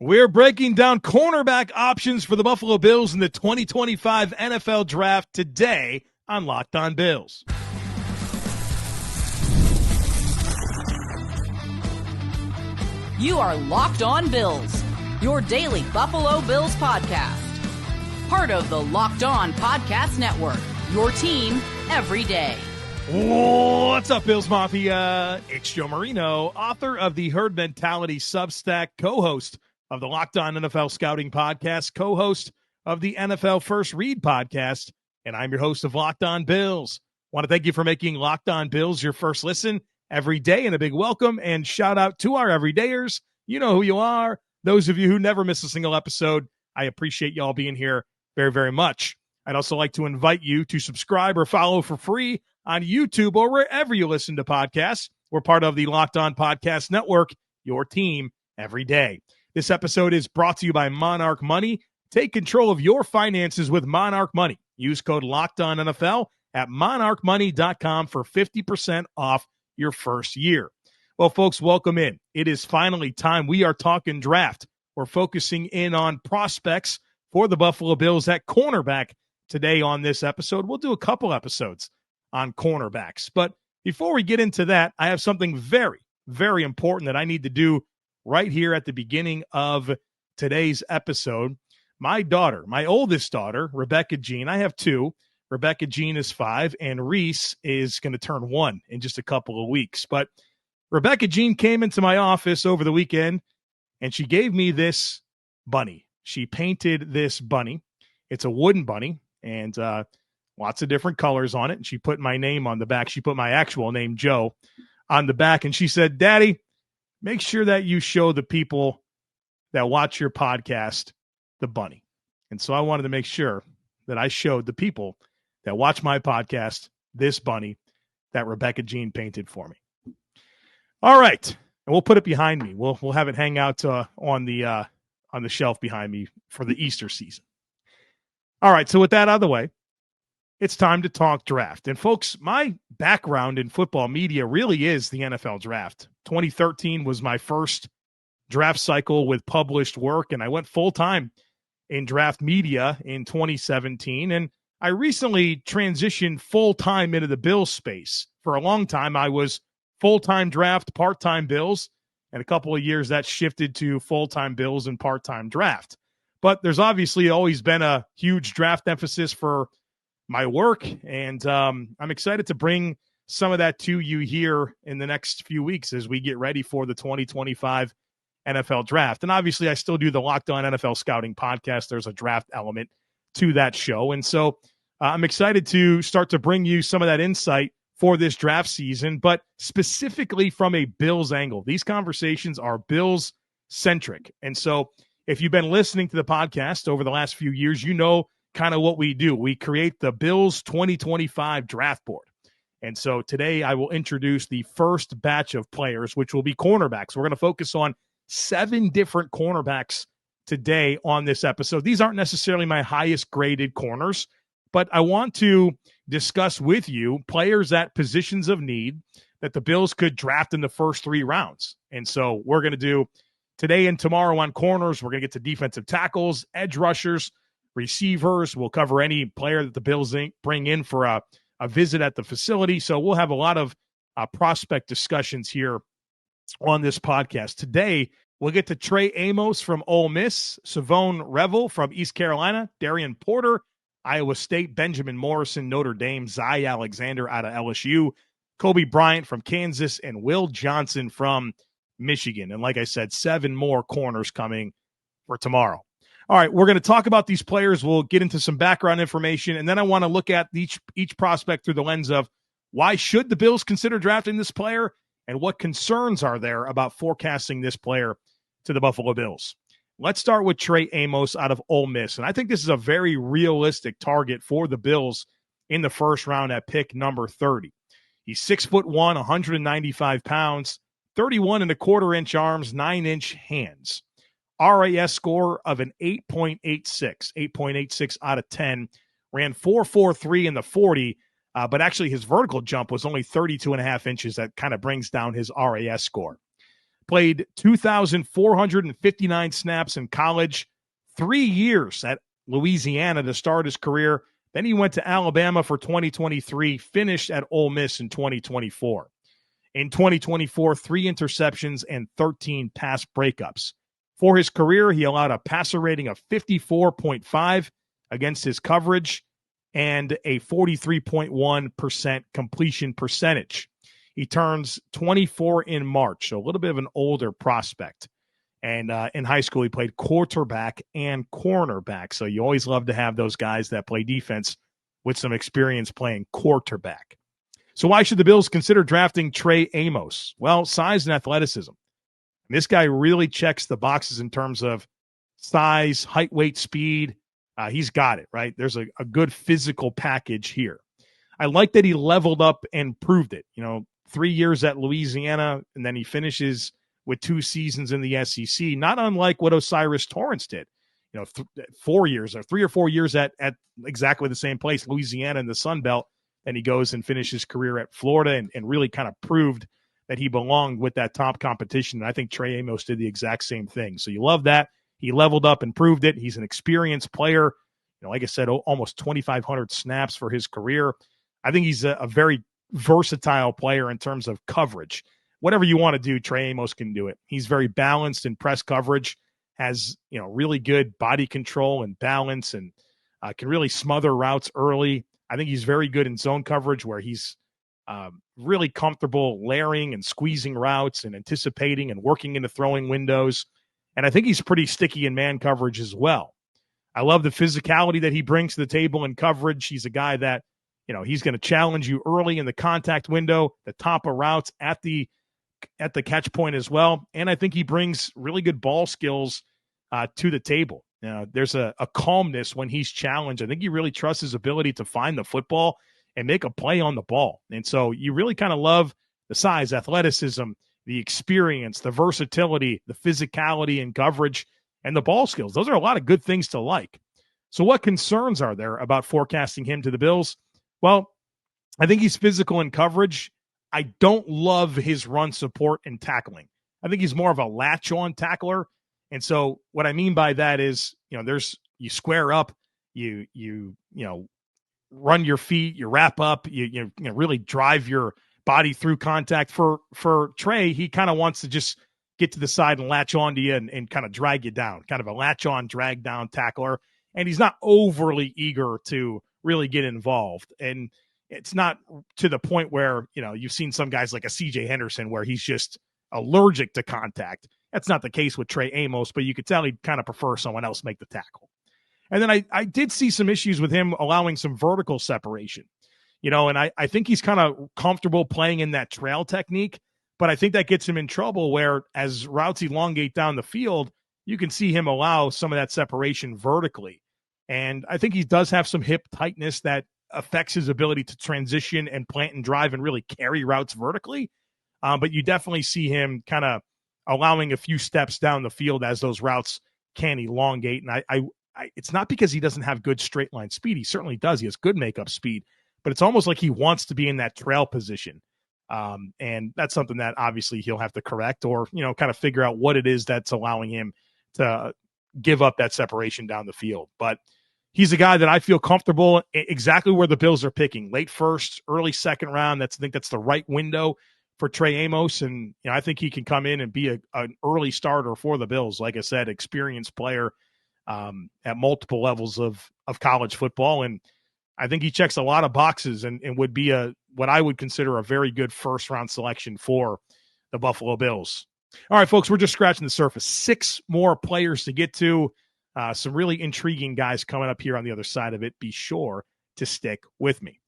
We're breaking down cornerback options for the Buffalo Bills in the 2025 NFL Draft today on Locked On Bills. You are Locked On Bills, your daily Buffalo Bills podcast. Part of the Locked On Podcast Network, your team every day. What's up, Bills Mafia? It's Joe Marino, author of the Herd Mentality Substack, co-host of the Locked On NFL Scouting Podcast, co-host of the NFL First Read Podcast, and I'm your host of Locked On Bills. Want to thank you for making Locked On Bills your first listen every day, and a big welcome and shout out to our everydayers. You know who you are. Those of you who never miss a single episode, I appreciate y'all being here very, very much. I'd also like to invite you to subscribe or follow for free on YouTube or wherever you listen to podcasts. We're part of the Locked On Podcast Network, your team every day. This episode is brought to you by Monarch Money. Take control of your finances with Monarch Money. Use code LOCKEDONNFL at monarchmoney.com for 50% off your first year. Well, folks, welcome in. It is finally time. We are talking draft. We're focusing in on prospects for the Buffalo Bills at cornerback today on this episode. We'll do a couple episodes on cornerbacks. But before we get into that, I have something very, very important that I need to do right here at the beginning of today's episode. My daughter, my oldest daughter, Rebecca Jean, I have two. Rebecca Jean is 5, and Reese is going to turn 1 in just a couple of weeks. But Rebecca Jean came into my office over the weekend, and she gave me this bunny. She painted this bunny. It's a wooden bunny, and lots of different colors on it. And she put my name on the back. She put my actual name, Joe, on the back. And she said, "Daddy, make sure that you show the people that watch your podcast the bunny." And so I wanted to make sure that I showed the people that watch my podcast this bunny that Rebecca Jean painted for me. All right. And we'll put it behind me. We'll have it hang out on the shelf behind me for the Easter season. All right. So with that out of the way, it's time to talk draft. And folks, my background in football media really is the NFL draft. 2013 was my first draft cycle with published work, and I went full-time in draft media in 2017. And I recently transitioned full-time into the Bills space. For a long time, I was full-time draft, part-time Bills, and a couple of years that shifted to full-time Bills and part-time draft. But there's obviously always been a huge draft emphasis for my work, and I'm excited to bring some of that to you here in the next few weeks as we get ready for the 2025 NFL Draft. And obviously, I still do the Locked On NFL Scouting podcast. There's a draft element to that show, and so I'm excited to start to bring you some of that insight for this draft season, but specifically from a Bills angle. These conversations are Bills-centric, and so if you've been listening to the podcast over the last few years, you know kind of what we do. We create the Bills 2025 draft board. And so today I will introduce the first batch of players, which will be cornerbacks. We're going to focus on 7 different cornerbacks today on this episode. These aren't necessarily my highest graded corners, but I want to discuss with you players at positions of need that the Bills could draft in the first 3 rounds. And so we're going to do today and tomorrow on corners. We're going to get to defensive tackles, edge rushers, receivers. We'll cover any player that the Bills bring in for a visit at the facility. So we'll have a lot of prospect discussions here on this podcast. Today, we'll get to Trey Amos from Ole Miss, Shavon Revel from East Carolina, Darien Porter, Iowa State, Benjamin Morrison, Notre Dame, Zai Alexander out of LSU, Kobe Bryant from Kansas, and Will Johnson from Michigan. And like I said, 7 more corners coming for tomorrow. All right, we're going to talk about these players. We'll get into some background information, and then I want to look at each prospect through the lens of why should the Bills consider drafting this player and what concerns are there about forecasting this player to the Buffalo Bills. Let's start with Trey Amos out of Ole Miss, and I think this is a very realistic target for the Bills in the first round at pick number 30. He's 6'1", 195 pounds, 31.25-inch arms, 9-inch hands. RAS score of an 8.86 out of 10, ran 4.43 in the 40, but actually his vertical jump was only 32.5 inches. That kind of brings down his RAS score. Played 2,459 snaps in college, 3 years at Louisiana to start his career. Then he went to Alabama for 2023, finished at Ole Miss in 2024. In 2024, 3 interceptions and 13 pass breakups. For his career, he allowed a passer rating of 54.5 against his coverage and a 43.1% completion percentage. He turns 24 in March, so a little bit of an older prospect. And in high school, he played quarterback and cornerback. So you always love to have those guys that play defense with some experience playing quarterback. So why should the Bills consider drafting Trey Amos? Well, size and athleticism. This guy really checks the boxes in terms of size, height, weight, speed. He's got it, right? There's a good physical package here. I like that he leveled up and proved it. 3 years at Louisiana, and then he finishes with 2 seasons in the SEC, not unlike what O'Cyrus Torrence did. 4 years or 3 or 4 years at exactly the same place, Louisiana in the Sun Belt, and he goes and finishes his career at Florida and really kind of proved that he belonged with that top competition. And I think Trey Amos did the exact same thing. So you love that. He leveled up and proved it. He's an experienced player. Like I said, almost 2,500 snaps for his career. I think he's a very versatile player in terms of coverage. Whatever you want to do, Trey Amos can do it. He's very balanced in press coverage, has really good body control and balance, and can really smother routes early. I think he's very good in zone coverage where he's really comfortable layering and squeezing routes and anticipating and working into throwing windows. And I think he's pretty sticky in man coverage as well. I love the physicality that he brings to the table in coverage. He's a guy that, he's going to challenge you early in the contact window, the top of routes at the catch point as well. And I think he brings really good ball skills to the table. There's a calmness when he's challenged. I think he really trusts his ability to find the football and make a play on the ball. And so you really kind of love the size, athleticism, the experience, the versatility, the physicality and coverage, and the ball skills. Those are a lot of good things to like. So what concerns are there about forecasting him to the Bills? Well, I think he's physical in coverage. I don't love his run support and tackling. I think he's more of a latch-on tackler. And so what I mean by that is, you square up, you run your feet, you wrap up, you really drive your body through contact. For Trey, he kind of wants to just get to the side and latch onto you and kind of drag you down, kind of a latch-on, drag-down tackler. And he's not overly eager to really get involved. And it's not to the point where, you've seen some guys like a CJ Henderson where he's just allergic to contact. That's not the case with Trey Amos, but you could tell he'd kind of prefer someone else make the tackle. And then I did see some issues with him allowing some vertical separation, and I think he's kind of comfortable playing in that trail technique, but I think that gets him in trouble where as routes elongate down the field, you can see him allow some of that separation vertically. And I think he does have some hip tightness that affects his ability to transition and plant and drive and really carry routes vertically. But you definitely see him kind of allowing a few steps down the field as those routes can elongate. And I it's not because he doesn't have good straight line speed. He certainly does. He has good makeup speed, but it's almost like he wants to be in that trail position. And that's something that obviously he'll have to correct or, kind of figure out what it is that's allowing him to give up that separation down the field. But he's a guy that I feel comfortable exactly where the Bills are picking, late first, early second round. I think that's the right window for Trey Amos. And I think he can come in and be an early starter for the Bills. Like I said, experienced player at multiple levels of college football. And I think he checks a lot of boxes and would be what I would consider a very good first-round selection for the Buffalo Bills. All right, folks, we're just scratching the surface. 6 more players to get to. Some really intriguing guys coming up here on the other side of it. Be sure to stick with me.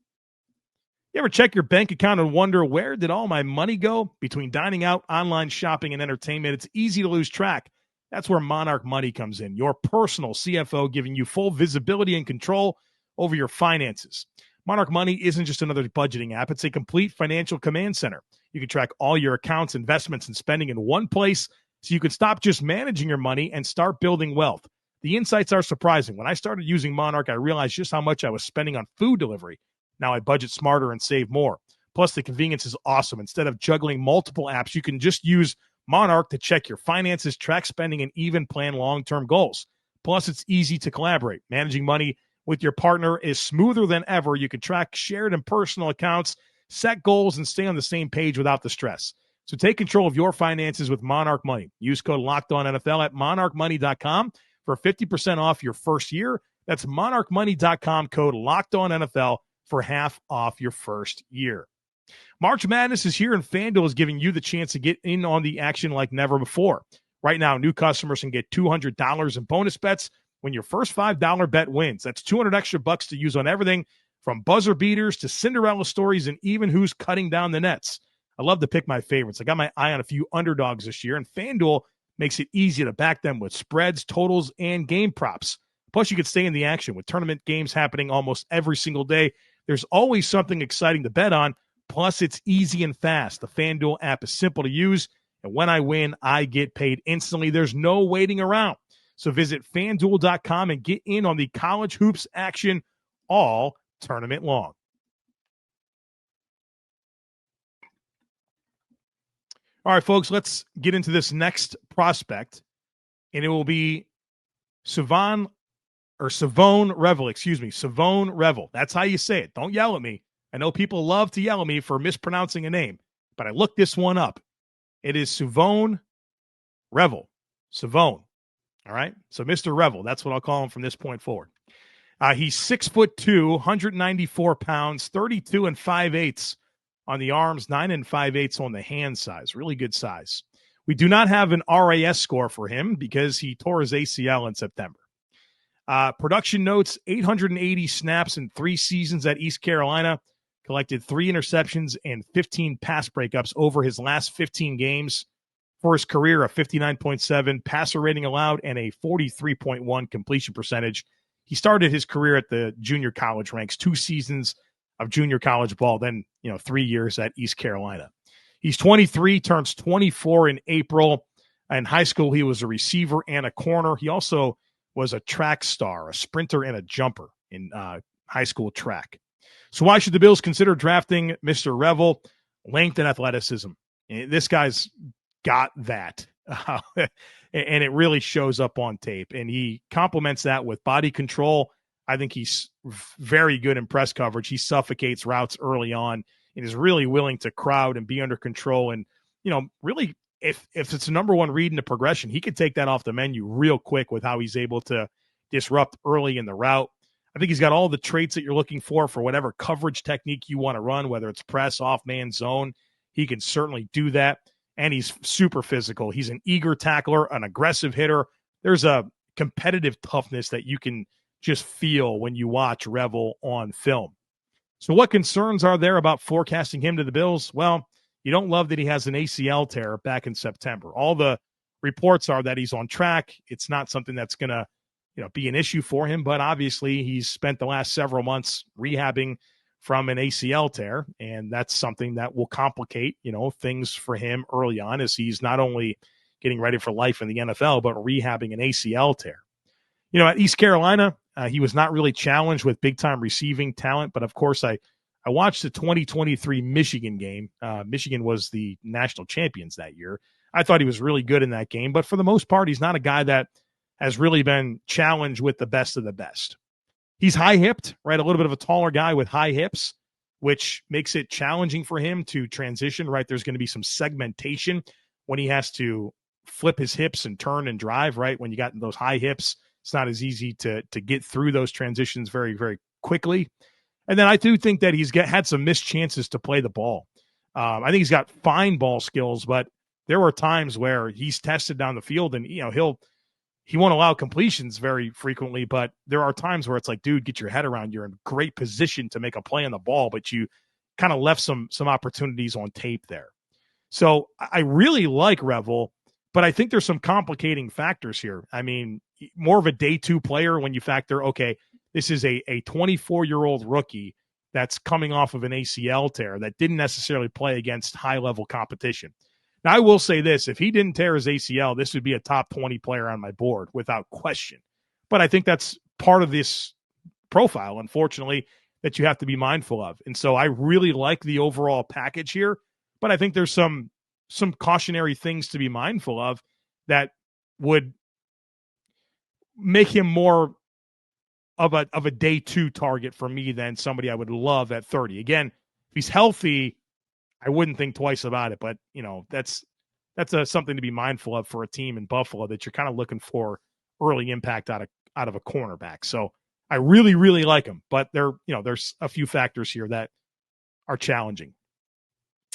You ever check your bank account and wonder, where did all my money go? Between dining out, online shopping, and entertainment, it's easy to lose track. That's where Monarch Money comes in, your personal CFO giving you full visibility and control over your finances. Monarch Money isn't just another budgeting app. It's a complete financial command center. You can track all your accounts, investments, and spending in one place so you can stop just managing your money and start building wealth. The insights are surprising. When I started using Monarch, I realized just how much I was spending on food delivery. Now I budget smarter and save more. Plus, the convenience is awesome. Instead of juggling multiple apps, you can just use Monarch to check your finances, track spending, and even plan long-term goals. Plus, it's easy to collaborate. Managing money with your partner is smoother than ever. You can track shared and personal accounts, set goals, and stay on the same page without the stress. So take control of your finances with Monarch Money. Use code LOCKEDONNFL at monarchmoney.com for 50% off your first year. That's monarchmoney.com, code LOCKEDONNFL for half off your first year. March Madness is here, and FanDuel is giving you the chance to get in on the action like never before. Right now, new customers can get $200 in bonus bets when your first $5 bet wins. That's $200 extra bucks to use on everything from buzzer beaters to Cinderella stories and even who's cutting down the nets. I love to pick my favorites. I got my eye on a few underdogs this year, and FanDuel makes it easy to back them with spreads, totals, and game props. Plus, you can stay in the action with tournament games happening almost every single day. There's always something exciting to bet on. Plus, it's easy and fast. The FanDuel app is simple to use, and when I win, I get paid instantly. There's no waiting around. So visit FanDuel.com and get in on the college hoops action all tournament long. All right, folks, let's get into this next prospect, and it will be Savon Revel, Savon Revel. That's how you say it. Don't yell at me. I know people love to yell at me for mispronouncing a name, but I looked this one up. It is Savon Revel. Savon. All right? So Mr. Revel, that's what I'll call him from this point forward. He's 6'2", 194 pounds, 32 5/8 on the arms, 9 5/8 on the hand size. Really good size. We do not have an RAS score for him because he tore his ACL in September. Production notes, 880 snaps in 3 seasons at East Carolina, collected 3 interceptions and 15 pass breakups over his last 15 games. For his career, a 59.7 passer rating allowed and a 43.1 completion percentage. He started his career at the junior college ranks, 2 seasons of junior college ball, then 3 years at East Carolina. He's 23, turns 24 in April. In high school, he was a receiver and a corner. He also was a track star, a sprinter and a jumper in high school track. So why should the Bills consider drafting Mr. Revel? Length and athleticism. This guy's got that. And it really shows up on tape. And he complements that with body control. I think he's very good in press coverage. He suffocates routes early on and is really willing to crowd and be under control. And, really, if it's a number one read in the progression, he could take that off the menu real quick with how he's able to disrupt early in the route. I think he's got all the traits that you're looking for whatever coverage technique you want to run, whether it's press, off-man, zone. He can certainly do that. And he's super physical. He's an eager tackler, an aggressive hitter. There's a competitive toughness that you can just feel when you watch Revel on film. So what concerns are there about forecasting him to the Bills? Well, you don't love that he has an ACL tear back in September. All the reports are that he's on track. It's not something that's going to be an issue for him, but obviously he's spent the last several months rehabbing from an ACL tear, and that's something that will complicate, things for him early on as he's not only getting ready for life in the NFL, but rehabbing an ACL tear. At East Carolina, he was not really challenged with big-time receiving talent, but of course I watched the 2023 Michigan game. Michigan was the national champions that year. I thought he was really good in that game, but for the most part, he's not a guy that has really been challenged with the best of the best. He's high-hipped, right? A little bit of a taller guy with high hips, which makes it challenging for him to transition, right? There's going to be some segmentation when he has to flip his hips and turn and drive, right? When you got those high hips, it's not as easy to get through those transitions very, very quickly. And then I do think that he's had some missed chances to play the ball. I think he's got fine ball skills, but there were times where he's tested down the field and, he won't allow completions very frequently, but there are times where it's like, dude, get your head around. You're in great position to make a play on the ball, but you kind of left some opportunities on tape there. So I really like Revel, but I think there's some complicating factors here. I mean, more of a day 2 player when you factor, okay, this is a 24-year-old rookie that's coming off of an ACL tear that didn't necessarily play against high-level competition. Now, I will say this. If he didn't tear his ACL, this would be a top 20 player on my board without question. But I think that's part of this profile, unfortunately, that you have to be mindful of. And so I really like the overall package here, but I think there's some some cautionary things to be mindful of that would make him more of a day 2 target for me than somebody I would love at 30. Again, if he's healthy, I wouldn't think twice about it, but that's something to be mindful of for a team in Buffalo that you're kind of looking for early impact out of a cornerback. So I really, really like him, but there's a few factors here that are challenging.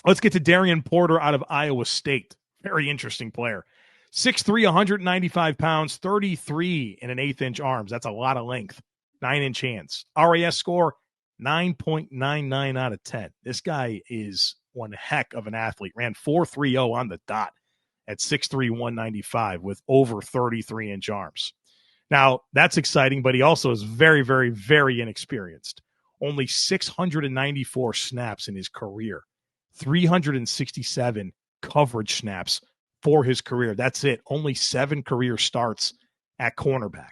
Let's get to Darien Porter out of Iowa State. Very interesting player. 6'3", 195 pounds, 33 and an 1/8 inch arms. That's a lot of length. 9-inch hands. RAS score, 9.99 out of 10. This guy is one heck of an athlete. Ran 4.30 on the dot at 6'3", 195 with over 33-inch arms. Now, that's exciting, but he also is very, very, very inexperienced. Only 694 snaps in his career. 367 coverage snaps for his career. That's it. Only 7 career starts at cornerback.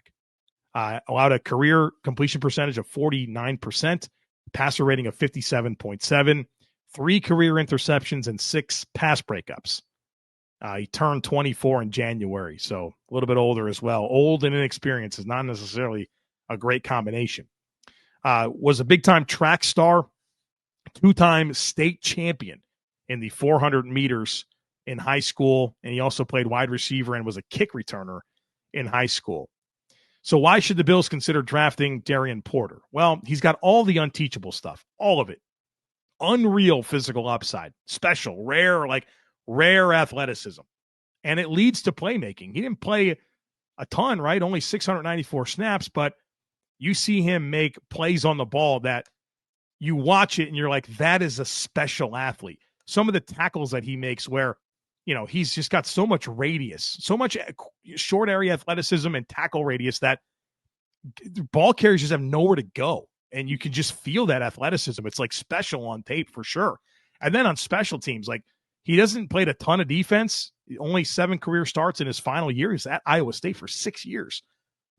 Allowed a career completion percentage of 49%, passer rating of 57.7, 3 career interceptions, and 6 pass breakups. He turned 24 in January, so a little bit older as well. Old and inexperienced is not necessarily a great combination. Was a big-time track star, 2-time state champion in the 400 meters in high school, and he also played wide receiver and was a kick returner in high school. So why should the Bills consider drafting Darien Porter? Well, he's got all the unteachable stuff, all of it. Unreal physical upside, special, rare athleticism. And it leads to playmaking. He didn't play a ton, right? Only 694 snaps, but you see him make plays on the ball that you watch it and you're like, that is a special athlete. Some of the tackles that he makes where, he's just got so much radius, so much short area athleticism and tackle radius that ball carriers just have nowhere to go. And you can just feel that athleticism. It's like special on tape for sure. And then on special teams, like he doesn't play a ton of defense, only 7 career starts in his final year. He's at Iowa State for 6 years.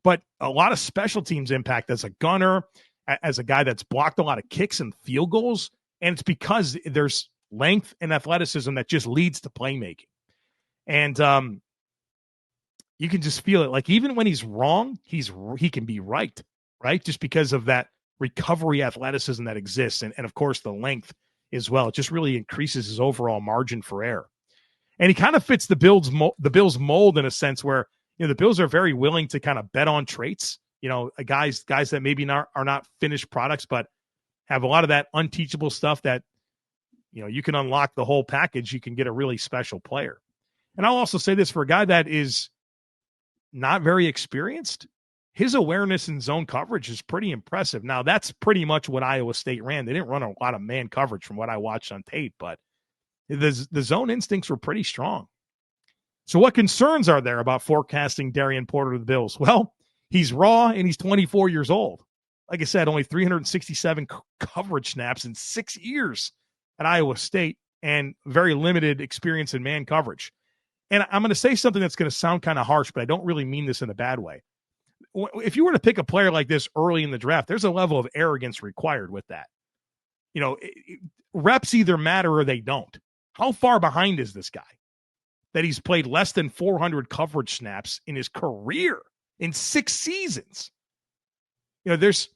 But a lot of special teams impact as a gunner, as a guy that's blocked a lot of kicks and field goals. And it's because there's length and athleticism that just leads to playmaking. And you can just feel it. Like even when he's wrong, he can be right? Just because of that recovery athleticism that exists. And of course, the length as well. It just really increases his overall margin for error. And he kind of fits the Bills mold in a sense where, the Bills are very willing to kind of bet on traits, guys that maybe are not finished products, but have a lot of that unteachable stuff that, you can unlock the whole package. You can get a really special player. And I'll also say this for a guy that is not very experienced, his awareness in zone coverage is pretty impressive. Now, that's pretty much what Iowa State ran. They didn't run a lot of man coverage from what I watched on tape, but the zone instincts were pretty strong. So what concerns are there about forecasting Darien Porter to the Bills? Well, he's raw and he's 24 years old. Like I said, only 367 coverage snaps in 6 years at Iowa State and very limited experience in man coverage. And I'm going to say something that's going to sound kind of harsh, but I don't really mean this in a bad way. If you were to pick a player like this early in the draft, there's a level of arrogance required with that. Reps either matter or they don't. How far behind is this guy that he's played less than 400 coverage snaps in his career in 6 seasons? There's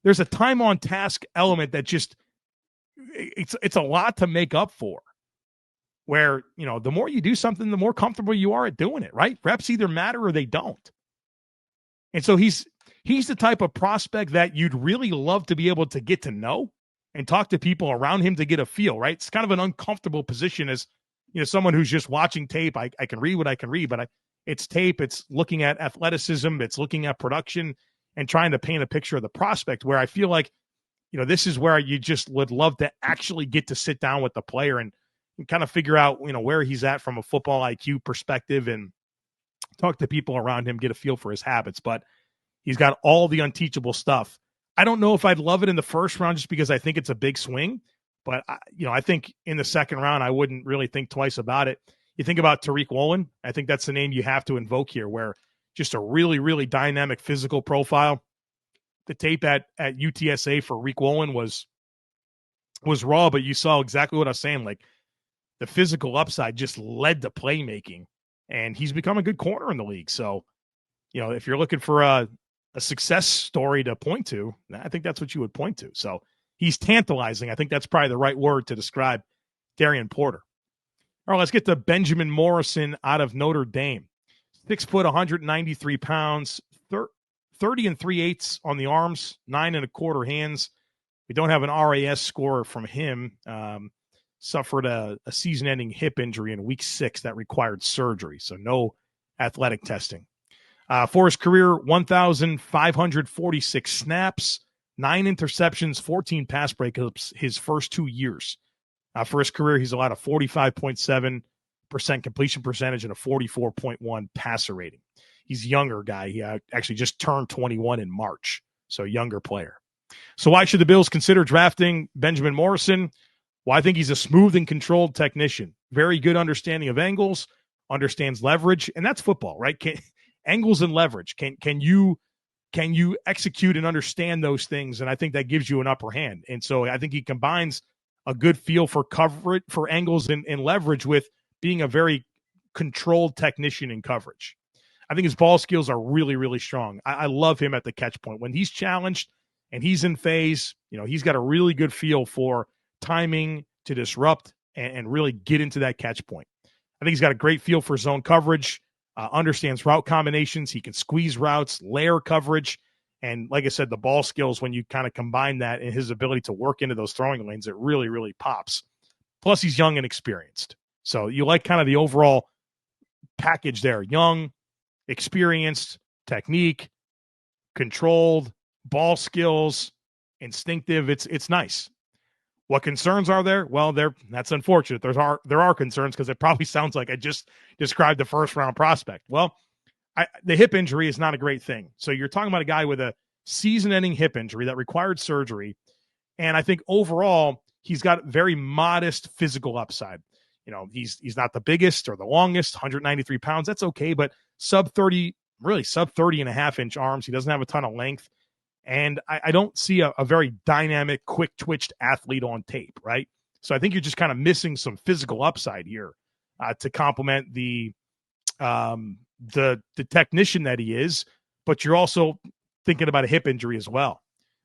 a time on task element that just it's a lot to make up for. Where, the more you do something, the more comfortable you are at doing it, right? Reps either matter or they don't. And so he's the type of prospect that you'd really love to be able to get to know and talk to people around him to get a feel, right? It's kind of an uncomfortable position as, someone who's just watching tape. I can read what I can read, but it's tape. It's looking at athleticism. It's looking at production and trying to paint a picture of the prospect where I feel like, this is where you just would love to actually get to sit down with the player and kind of figure out, where he's at from a football IQ perspective and talk to people around him, get a feel for his habits. But he's got all the unteachable stuff. I don't know if I'd love it in the first round just because I think it's a big swing. But, I think in the second round, I wouldn't really think twice about it. You think about Tariq Woolen. I think that's the name you have to invoke here, where just a really, really dynamic physical profile. The tape at UTSA for Riq Woolen was raw, but you saw exactly what I was saying. Like, the physical upside just led to playmaking, and he's become a good corner in the league. So, if you're looking for a success story to point to, I think that's what you would point to. So he's tantalizing. I think that's probably the right word to describe Darien Porter. All right, let's get to Benjamin Morrison out of Notre Dame. 6 foot, 193 pounds, 30 3/8 on the arms, 9 1/4 hands. We don't have an RAS score from him. Suffered a season-ending hip injury in week 6 that required surgery, so no athletic testing. For his career, 1,546 snaps, 9 interceptions, 14 pass breakups his first 2 years. For his career, he's allowed a 45.7% completion percentage and a 44.1 passer rating. He's a younger guy. He actually just turned 21 in March, so younger player. So why should the Bills consider drafting Benjamin Morrison? Well, I think he's a smooth and controlled technician. Very good understanding of angles, understands leverage, and that's football, right? Angles and leverage. Can you execute and understand those things? And I think that gives you an upper hand. And so I think he combines a good feel for coverage, for angles and leverage, with being a very controlled technician in coverage. I think his ball skills are really, really strong. I love him at the catch point. When he's challenged and he's in phase, he's got a really good feel for timing to disrupt and really get into that catch point. I think he's got a great feel for zone coverage, understands route combinations. He can squeeze routes, layer coverage. And like I said, the ball skills, when you kind of combine that and his ability to work into those throwing lanes, it really, really pops. Plus, he's young and experienced. So you like kind of the overall package there. Young, experienced, technique, controlled, ball skills, instinctive. It's nice. What concerns are there? Well, that's unfortunate. There are concerns, because it probably sounds like I just described the first-round prospect. Well, the hip injury is not a great thing. So you're talking about a guy with a season-ending hip injury that required surgery, and I think overall he's got very modest physical upside. He's not the biggest or the longest, 193 pounds. That's okay, but sub 30 and a half inch arms. He doesn't have a ton of length. And I don't see a very dynamic, quick-twitched athlete on tape, right? So I think you're just kind of missing some physical upside here to complement the technician that he is, but you're also thinking about a hip injury as well.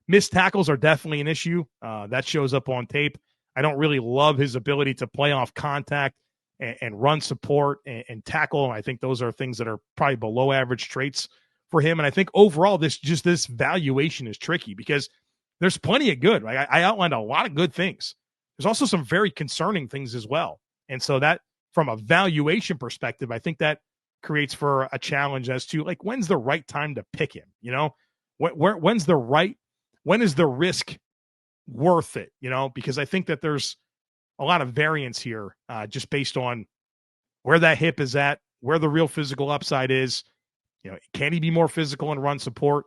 Missed tackles are definitely an issue. That shows up on tape. I don't really love his ability to play off contact and run support and tackle. And I think those are things that are probably below average traits for him. And I think overall this valuation is tricky, because there's plenty of good, right? I outlined a lot of good things. There's also some very concerning things as well. And so that, from a valuation perspective, I think that creates for a challenge as to, like, when's the right time to pick him? When is the risk worth it? Because I think that there's a lot of variance here, just based on where that hip is at, where the real physical upside is. Can he be more physical and run support?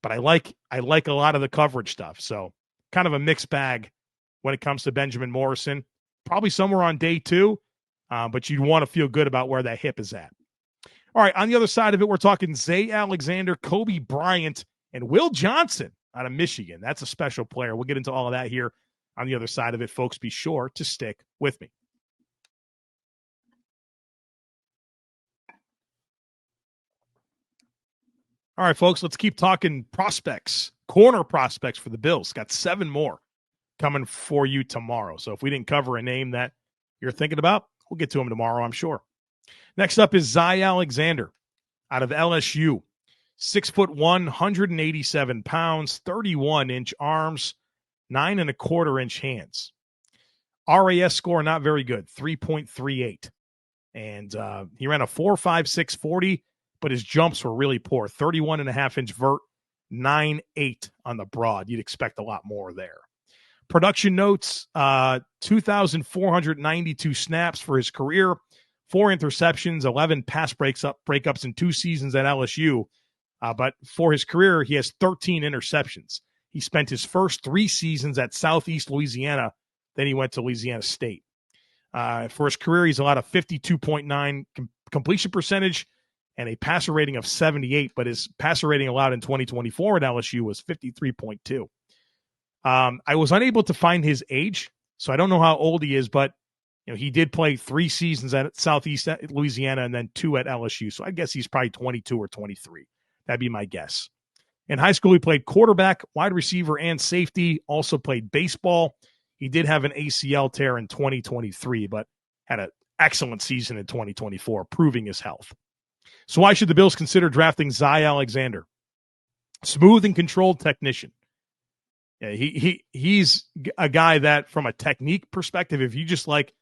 But I like a lot of the coverage stuff. So kind of a mixed bag when it comes to Benjamin Morrison. Probably somewhere on day 2, but you'd want to feel good about where that hip is at. All right, on the other side of it, we're talking Zai Alexander, Kobe Bryant, and Will Johnson out of Michigan. That's a special player. We'll get into all of that here on the other side of it, folks. Be sure to stick with me. All right, folks, let's keep talking prospects, corner prospects for the Bills. Got 7 more coming for you tomorrow. So if we didn't cover a name that you're thinking about, we'll get to him tomorrow, I'm sure. Next up is Zai Alexander out of LSU. 6'1", 187 pounds, 31-inch arms, 9 1/4-inch hands. RAS score, not very good, 3.38. And he ran a 4.56 40, but his jumps were really poor. 31.5-inch vert, 9.8 on the broad. You'd expect a lot more there. Production notes, 2,492 snaps for his career, 4 interceptions, 11 pass breakups in 2 seasons at LSU. But for his career, he has 13 interceptions. He spent his first 3 seasons at Southeast Louisiana. Then he went to Louisiana State. For his career, he's allowed a 52.9 completion percentage and a passer rating of 78, but his passer rating allowed in 2024 at LSU was 53.2. I was unable to find his age, so I don't know how old he is, but He did play 3 seasons at Southeast Louisiana and then 2 at LSU. So I guess he's probably 22 or 23. That'd be my guess. In high school, he played quarterback, wide receiver, and safety. Also played baseball. He did have an ACL tear in 2023, but had an excellent season in 2024, proving his health. So why should the Bills consider drafting Zai Alexander? Smooth and controlled technician. Yeah, he's a guy that, from a technique perspective, if you just like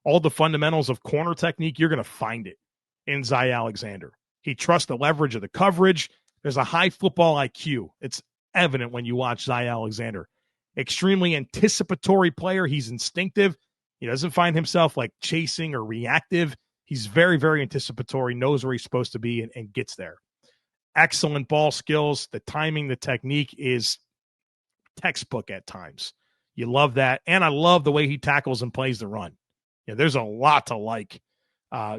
all the fundamentals of corner technique, you're going to find it in Zai Alexander. He trusts the leverage of the coverage. There's a high football IQ. It's evident when you watch Zai Alexander. Extremely anticipatory player. He's instinctive. He doesn't find himself like chasing or reactive. He's very, very anticipatory, knows where he's supposed to be, and gets there. Excellent ball skills. The timing, the technique is textbook at times. You love that. And I love the way he tackles and plays the run. Yeah, there's a lot to like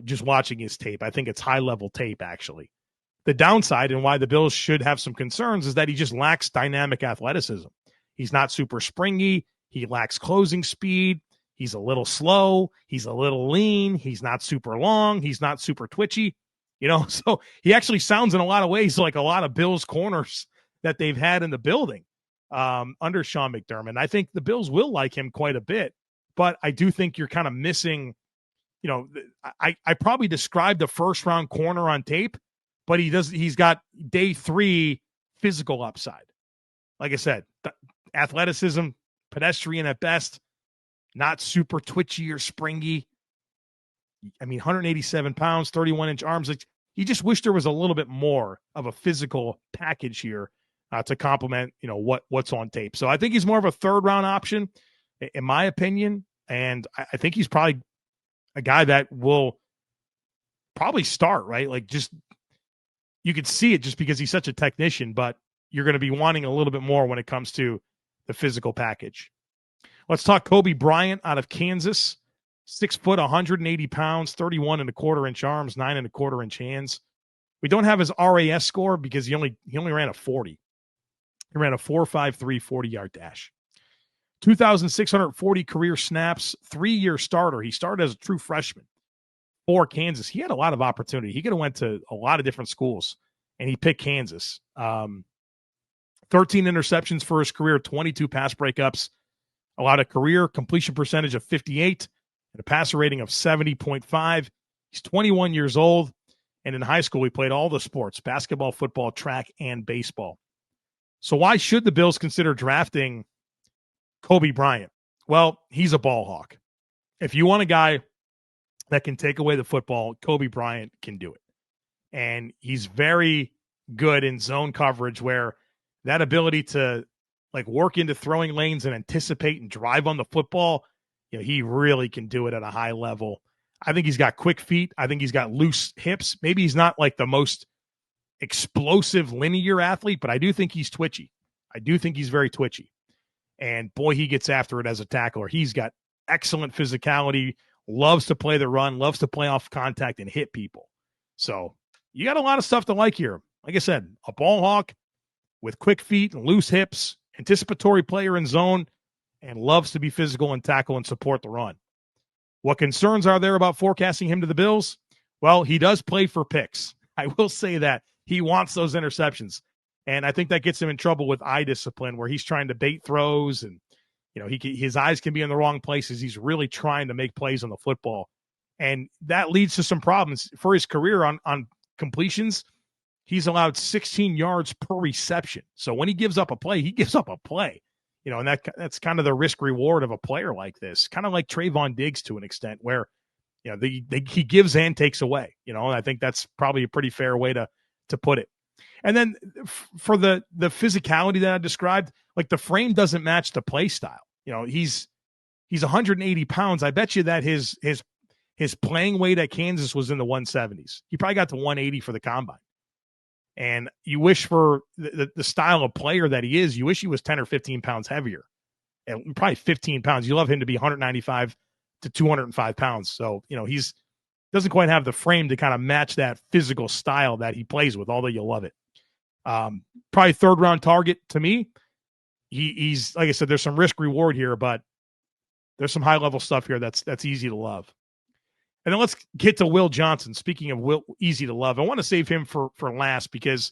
just watching his tape. I think it's high-level tape, actually. The downside and why the Bills should have some concerns is that he just lacks dynamic athleticism. He's not super springy. He lacks closing speed. He's a little slow. He's a little lean. He's not super long. He's not super twitchy. So he actually sounds in a lot of ways like a lot of Bills corners that they've had in the building under Sean McDermott. I think the Bills will like him quite a bit, but I do think you're kind of missing, I probably described the first round corner on tape, but he's got day 3 physical upside. Like I said, athleticism, pedestrian at best, not super twitchy or springy. 187 pounds, 31-inch arms. Like, you just wish there was a little bit more of a physical package here to complement, what's on tape. So I think he's more of a 3rd-round option, in my opinion, and I think he's probably a guy that will probably start, right? Like, just you could see it just because he's such a technician, but you're going to be wanting a little bit more when it comes to the physical package. Let's talk Kobe Bryant out of Kansas. 6 foot, 180 pounds, 31 1/4 inch arms, 9 1/4 inch hands. We don't have his RAS score because he only ran a 40. He ran a 4.53 40-yard dash. 2,640 career snaps, 3-year starter. He started as a true freshman for Kansas. He had a lot of opportunity. He could have went to a lot of different schools, and he picked Kansas. 13 interceptions for his career, 22 pass breakups, allowed a career completion percentage of 58 and a passer rating of 70.5. He's 21 years old, and in high school he played all the sports, basketball, football, track, and baseball. So why should the Bills consider drafting Kobe Bryant? Well, he's a ball hawk. If you want a guy that can take away the football, Kobe Bryant can do it. And he's very good in zone coverage, where that ability to work into throwing lanes and anticipate and drive on the football, he really can do it at a high level. I think he's got quick feet. I think he's got loose hips. Maybe he's not like the most explosive linear athlete, but I do think he's twitchy. I do think he's very twitchy. And boy, he gets after it as a tackler. He's got excellent physicality, loves to play the run, loves to play off contact and hit people. So you got a lot of stuff to like here. Like I said, a ball hawk with quick feet and loose hips, anticipatory player in zone, and loves to be physical and tackle and support the run. What concerns are there about forecasting him to the Bills? Well, he does play for picks. I will say that. He wants those interceptions. And I think that gets him in trouble with eye discipline, where he's trying to bait throws and, his eyes can be in the wrong places. He's really trying to make plays on the football. And that leads to some problems. For his career on completions, he's allowed 16 yards per reception. So when he gives up a play, he gives up a play. And that's kind of the risk reward of a player like this, kind of like Trayvon Diggs to an extent, where, he gives and takes away. I think that's probably a pretty fair way to put it. And then for the physicality that I described, the frame doesn't match the play style. He's 180 pounds. I bet you that his playing weight at Kansas was in the 170s. He probably got to 180 for the combine. And you wish, for the style of player that he is, you wish he was 10 or 15 pounds heavier, and probably 15 pounds. You love him to be 195 to 205 pounds. So, he's doesn't quite have the frame to kind of match that physical style that he plays with, although you love it. Probably 3rd-round target to me. He's, like I said, there's some risk reward here, but there's some high-level stuff here that's easy to love. And then let's get to Will Johnson. Speaking of easy to love, I want to save him for last because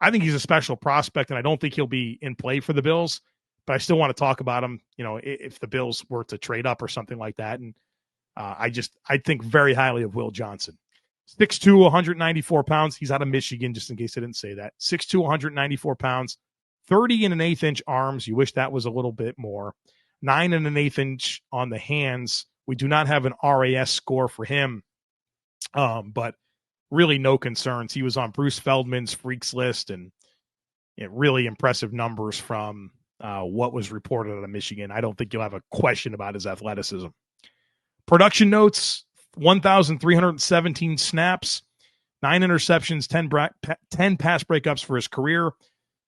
I think he's a special prospect, and I don't think he'll be in play for the Bills. But I still want to talk about him, if the Bills were to trade up or something like that. And I think very highly of Will Johnson. 6'2", 194 pounds. He's out of Michigan, just in case I didn't say that. 6'2", 194 pounds, 30 1/8 inch arms. You wish that was a little bit more. 9 1/8 inch on the hands. We do not have an RAS score for him, but really no concerns. He was on Bruce Feldman's Freaks list, and really impressive numbers from what was reported out of Michigan. I don't think you'll have a question about his athleticism. Production notes, 1,317 snaps, 9 interceptions, 10 pass breakups for his career,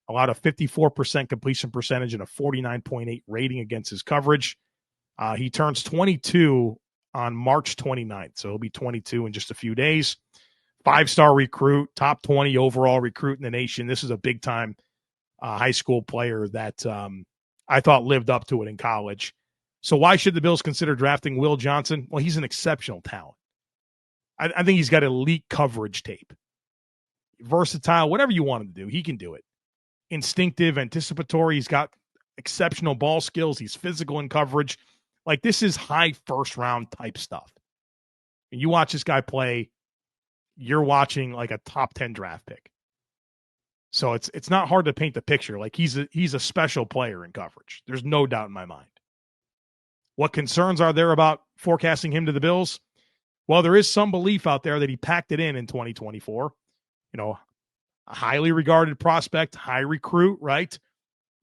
allowed a 54% completion percentage and a 49.8 rating against his coverage. He turns 22 on March 29th, so he'll be 22 in just a few days. 5-star recruit, top 20 overall recruit in the nation. This is a big-time high school player that I thought lived up to it in college. So why should the Bills consider drafting Will Johnson? Well, he's an exceptional talent. I think he's got elite coverage tape. Versatile, whatever you want him to do, he can do it. Instinctive, anticipatory. He's got exceptional ball skills. He's physical in coverage. Like, this is high first-round type stuff. And you watch this guy play, you're watching like a top 10 draft pick. So it's not hard to paint the picture. Like, he's a special player in coverage. There's no doubt in my mind. What concerns are there about forecasting him to the Bills? Well, there is some belief out there that he packed it in 2024. A highly regarded prospect, high recruit, right?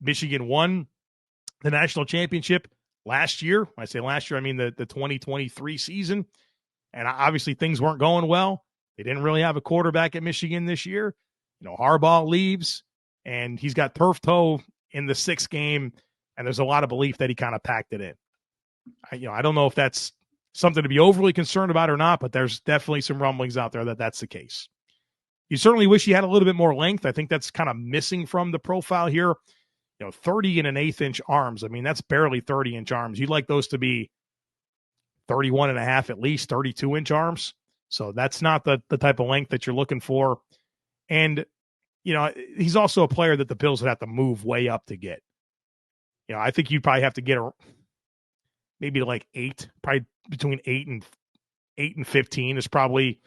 Michigan won the national championship last year. When I say last year, I mean the 2023 season. And obviously things weren't going well. They didn't really have a quarterback at Michigan this year. Harbaugh leaves, and he's got turf toe in the 6th game, and there's a lot of belief that he kind of packed it in. I don't know if that's something to be overly concerned about or not, but there's definitely some rumblings out there that that's the case. You certainly wish he had a little bit more length. I think that's kind of missing from the profile here. 30 1/8 inch arms. I mean, that's barely 30 inch arms. You'd like those to be 31 and a half, at least 32 inch arms. So that's not the type of length that you're looking for. And, he's also a player that the Bills would have to move way up to get. I think you'd probably have to get maybe like 8, probably between 8 and 15 is probably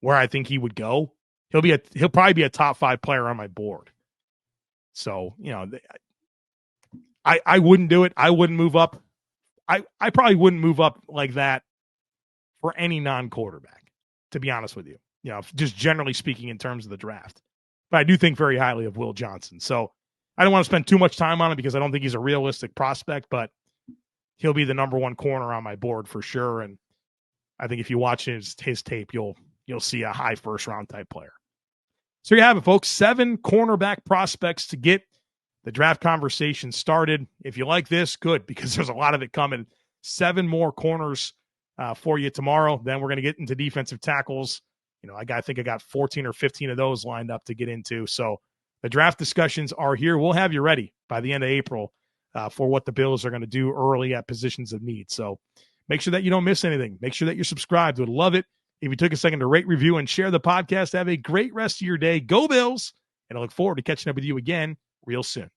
where I think he would go. He'll probably be a top 5 player on my board. So, I wouldn't do it. I wouldn't move up. I probably wouldn't move up like that for any non-quarterback, to be honest with you. Just generally speaking in terms of the draft. But I do think very highly of Will Johnson. So I don't want to spend too much time on him because I don't think he's a realistic prospect, but he'll be the number 1 corner on my board for sure. And I think if you watch his tape, you'll see a high first-round type player. So you have it, folks. 7 cornerback prospects to get the draft conversation started. If you like this, good, because there's a lot of it coming. 7 more corners for you tomorrow. Then we're going to get into defensive tackles. I think I got 14 or 15 of those lined up to get into. So the draft discussions are here. We'll have you ready by the end of April for what the Bills are going to do early at positions of need. So make sure that you don't miss anything. Make sure that you're subscribed. Would love it if you took a second to rate, review, and share the podcast. Have a great rest of your day. Go Bills. And I look forward to catching up with you again real soon.